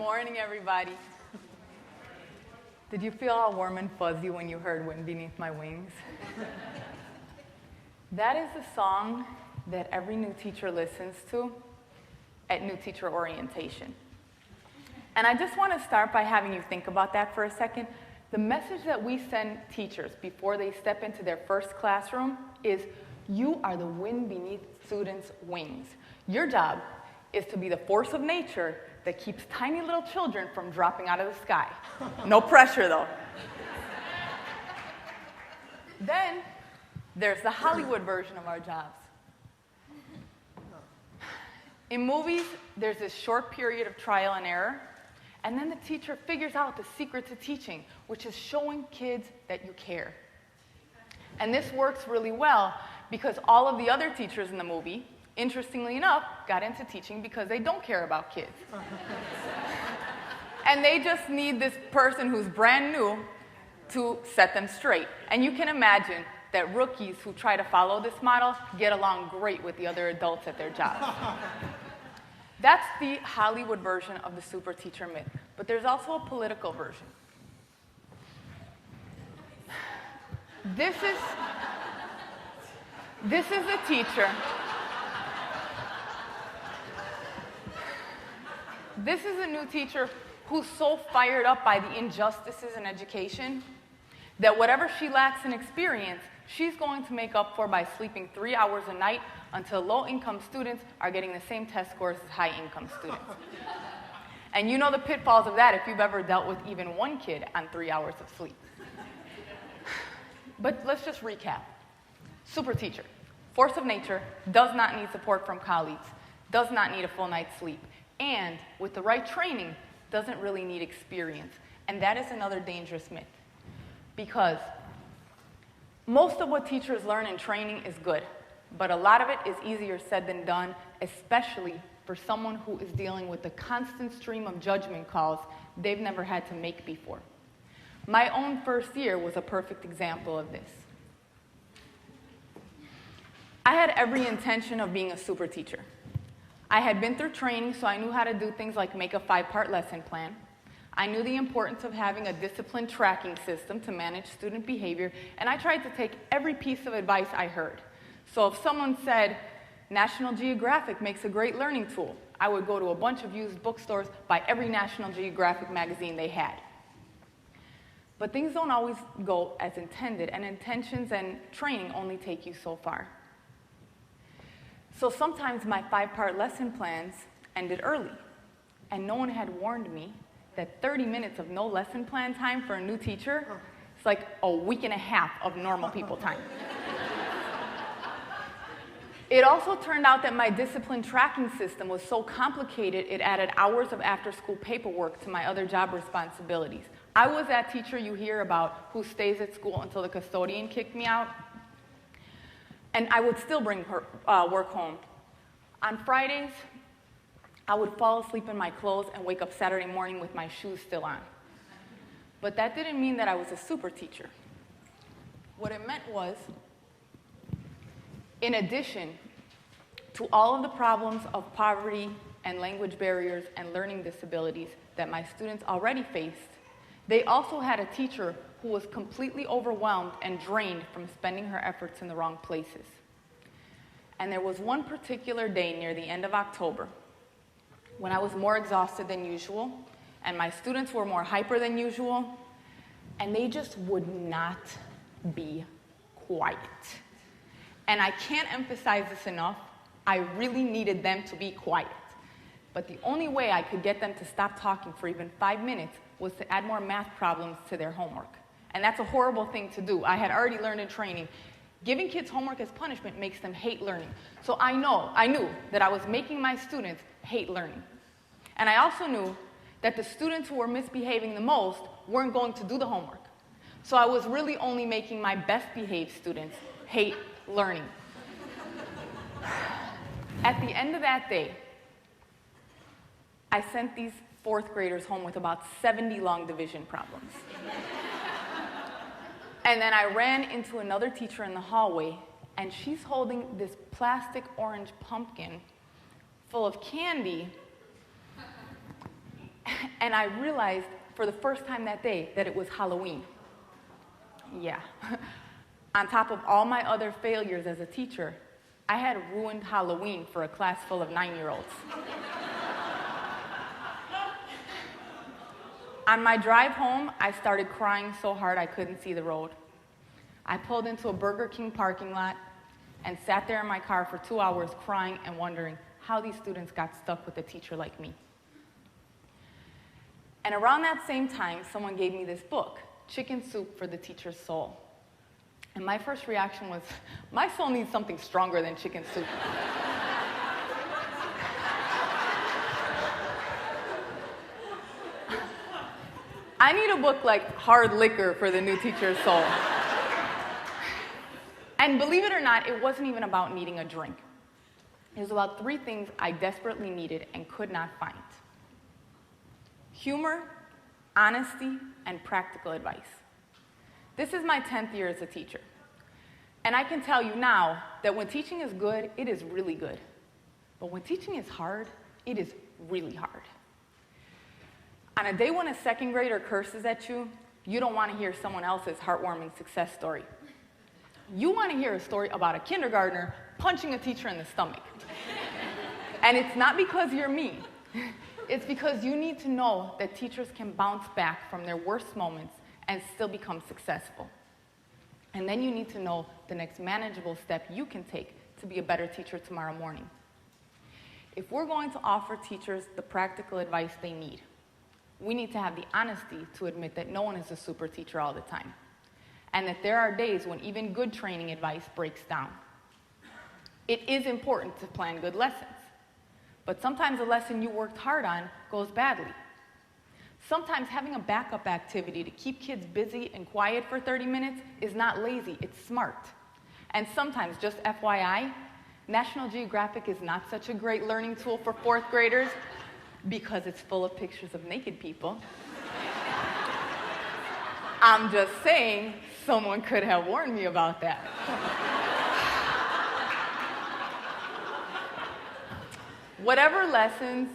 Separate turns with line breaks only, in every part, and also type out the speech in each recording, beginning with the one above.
morning, everybody. Did you feel all warm and fuzzy when you heard Wind Beneath My Wings? That is the song that every new teacher listens to at new teacher orientation. And I just want to start by having you think about that for a second. The message that we send teachers before they step into their first classroom is, you are the wind beneath students' wings. Your job is to be the force of nature that keeps tiny little children from dropping out of the sky. No pressure, though. Then there's the Hollywood version of our jobs. In movies, there's this short period of trial and error, and then the teacher figures out the secret to teaching, which is showing kids that you care. And this works really well because all of the other teachers in the movie, interestingly enough, got into teaching because they don't care about kids. And they just need this person who's brand new to set them straight. And you can imagine that rookies who try to follow this model get along great with the other adults at their jobs. That's the Hollywood version of the super teacher myth. But there's also a political version. This is a teacher. This is a new teacher who's so fired up by the injustices in education that whatever she lacks in experience, she's going to make up for by sleeping 3 hours a night until low-income students are getting the same test scores as high-income students. And you know the pitfalls of that if you've ever dealt with even one kid on 3 hours of sleep. But let's just recap. Super teacher, force of nature, does not need support from colleagues, does not need a full night's sleep, and with the right training, doesn't really need experience. And that is another dangerous myth. Because most of what teachers learn in training is good, but a lot of it is easier said than done, especially for someone who is dealing with the constant stream of judgment calls they've never had to make before. My own first year was a perfect example of this. I had every intention of being a super teacher. I had been through training, so I knew how to do things like make a 5-part lesson plan. I knew the importance of having a disciplined tracking system to manage student behavior, and I tried to take every piece of advice I heard. So if someone said, National Geographic makes a great learning tool, I would go to a bunch of used bookstores, buy every National Geographic magazine they had. But things don't always go as intended, and intentions and training only take you so far. So sometimes my 5-part lesson plans ended early, and no one had warned me that 30 minutes of no lesson plan time for a new teacher is like a week and a half of normal people time. It also turned out that my discipline tracking system was so complicated it added hours of after-school paperwork to my other job responsibilities. I was that teacher you hear about who stays at school until the custodian kicked me out. And I would still bring work home. On Fridays, I would fall asleep in my clothes and wake up Saturday morning with my shoes still on. But that didn't mean that I was a super teacher. What it meant was, in addition to all of the problems of poverty and language barriers and learning disabilities that my students already faced, they also had a teacher who was completely overwhelmed and drained from spending her efforts in the wrong places. And there was one particular day near the end of October when I was more exhausted than usual, and my students were more hyper than usual, and they just would not be quiet. And I can't emphasize this enough, I really needed them to be quiet. But the only way I could get them to stop talking for even 5 minutes was to add more math problems to their homework. And that's a horrible thing to do. I had already learned in training, giving kids homework as punishment makes them hate learning. So I knew that I was making my students hate learning. And I also knew that the students who were misbehaving the most weren't going to do the homework. So I was really only making my best behaved students hate learning. At the end of that day, I sent these 4th graders home with about 70 long division problems. And then I ran into another teacher in the hallway, and she's holding this plastic orange pumpkin full of candy. And I realized for the first time that day that it was Halloween. Yeah. On top of all my other failures as a teacher, I had ruined Halloween for a class full of 9-year-olds. On my drive home, I started crying so hard I couldn't see the road. I pulled into a Burger King parking lot and sat there in my car for 2 hours crying and wondering how these students got stuck with a teacher like me. And around that same time, someone gave me this book, Chicken Soup for the Teacher's Soul. And my first reaction was, my soul needs something stronger than chicken soup. I need a book like Hard Liquor for the New Teacher's Soul. And believe it or not, it wasn't even about needing a drink. It was about 3 things I desperately needed and could not find: humor, honesty, and practical advice. This is my 10th year as a teacher. And I can tell you now that when teaching is good, it is really good. But when teaching is hard, it is really hard. On a day when a 2nd grader curses at you, you don't want to hear someone else's heartwarming success story. You want to hear a story about a kindergartner punching a teacher in the stomach. And it's not because you're mean. It's because you need to know that teachers can bounce back from their worst moments and still become successful. And then you need to know the next manageable step you can take to be a better teacher tomorrow morning. If we're going to offer teachers the practical advice they need, we need to have the honesty to admit that no one is a super teacher all the time, and that there are days when even good training advice breaks down. It is important to plan good lessons, but sometimes a lesson you worked hard on goes badly. Sometimes having a backup activity to keep kids busy and quiet for 30 minutes is not lazy, it's smart. And sometimes, just FYI, National Geographic is not such a great learning tool for 4th graders because it's full of pictures of naked people. I'm just saying, someone could have warned me about that. Whatever lessons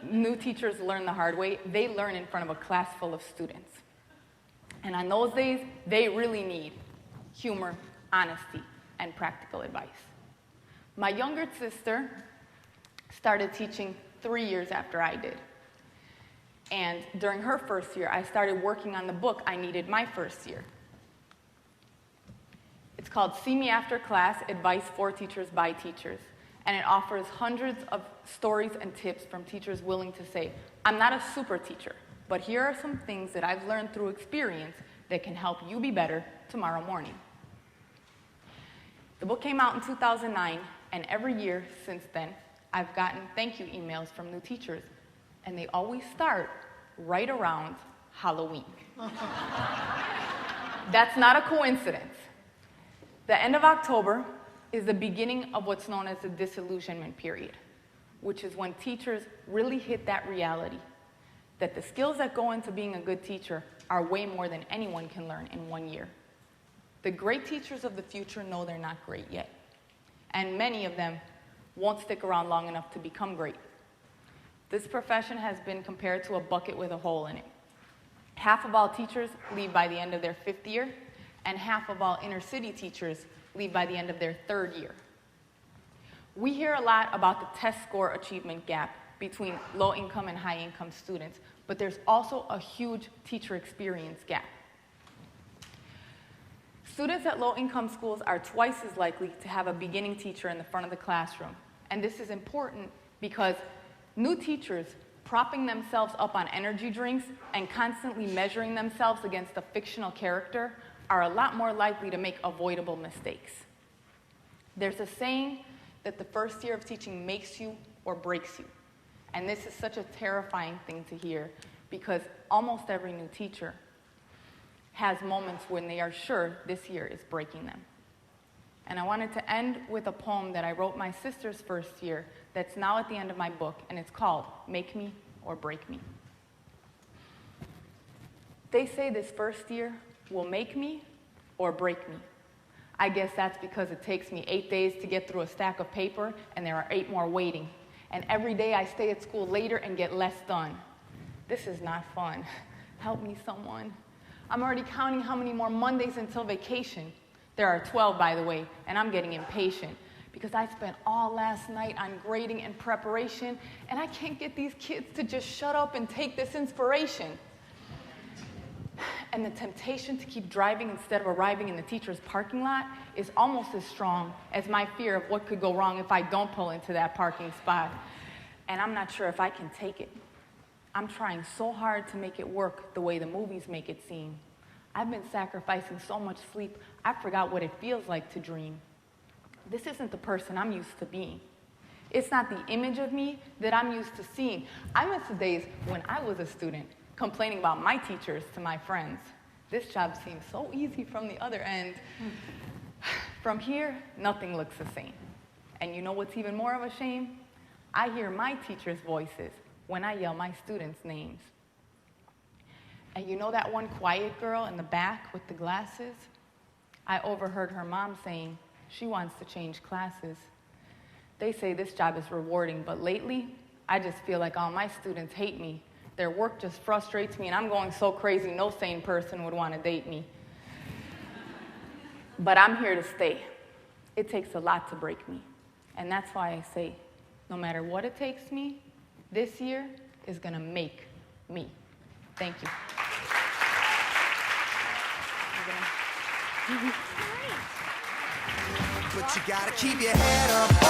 new teachers learn the hard way, they learn in front of a class full of students. And on those days, they really need humor, honesty, and practical advice. My younger sister started teaching 3 years after I did. And during her first year, I started working on the book I needed my first year. It's called See Me After Class, Advice for Teachers by Teachers. And it offers hundreds of stories and tips from teachers willing to say, I'm not a super teacher, but here are some things that I've learned through experience that can help you be better tomorrow morning. The book came out in 2009, and every year since then, I've gotten thank you emails from new teachers, and they always start right around Halloween. That's not a coincidence. The end of October is the beginning of what's known as the disillusionment period, which is when teachers really hit that reality that the skills that go into being a good teacher are way more than anyone can learn in 1 year. The great teachers of the future know they're not great yet, and many of them won't stick around long enough to become great. This profession has been compared to a bucket with a hole in it. Half of all teachers leave by the end of their 5th year, and half of all inner city teachers leave by the end of their 3rd year. We hear a lot about the test score achievement gap between low-income and high-income students, but there's also a huge teacher experience gap. Students at low-income schools are twice as likely to have a beginning teacher in the front of the classroom. And this is important because new teachers propping themselves up on energy drinks and constantly measuring themselves against a fictional character are a lot more likely to make avoidable mistakes. There's a saying that the first year of teaching makes you or breaks you. And this is such a terrifying thing to hear because almost every new teacher has moments when they are sure this year is breaking them. And I wanted to end with a poem that I wrote my sister's first year that's now at the end of my book, and it's called Make Me or Break Me. They say this first year will make me or break me. I guess that's because it takes me 8 days to get through a stack of paper, and there are 8 more waiting. And every day I stay at school later and get less done. This is not fun. Help me, someone. I'm already counting how many more Mondays until vacation. There are 12, by the way, and I'm getting impatient because I spent all last night on grading and preparation, and I can't get these kids to just shut up and take this inspiration. And the temptation to keep driving instead of arriving in the teacher's parking lot is almost as strong as my fear of what could go wrong if I don't pull into that parking spot. And I'm not sure if I can take it. I'm trying so hard to make it work the way the movies make it seem. I've been sacrificing so much sleep, I forgot what it feels like to dream. This isn't the person I'm used to being. It's not the image of me that I'm used to seeing. I miss the days when I was a student, complaining about my teachers to my friends. This job seems so easy from the other end. From here, nothing looks the same. And you know what's even more of a shame? I hear my teachers' voices when I yell my students' names. And you know that one quiet girl in the back with the glasses? I overheard her mom saying she wants to change classes. They say this job is rewarding, but lately, I just feel like all my students hate me. Their work just frustrates me, and I'm going so crazy, no sane person would want to date me. But I'm here to stay. It takes a lot to break me. And that's why I say, no matter what it takes me, this year is going to make me. Thank you.
But you gotta keep your head up.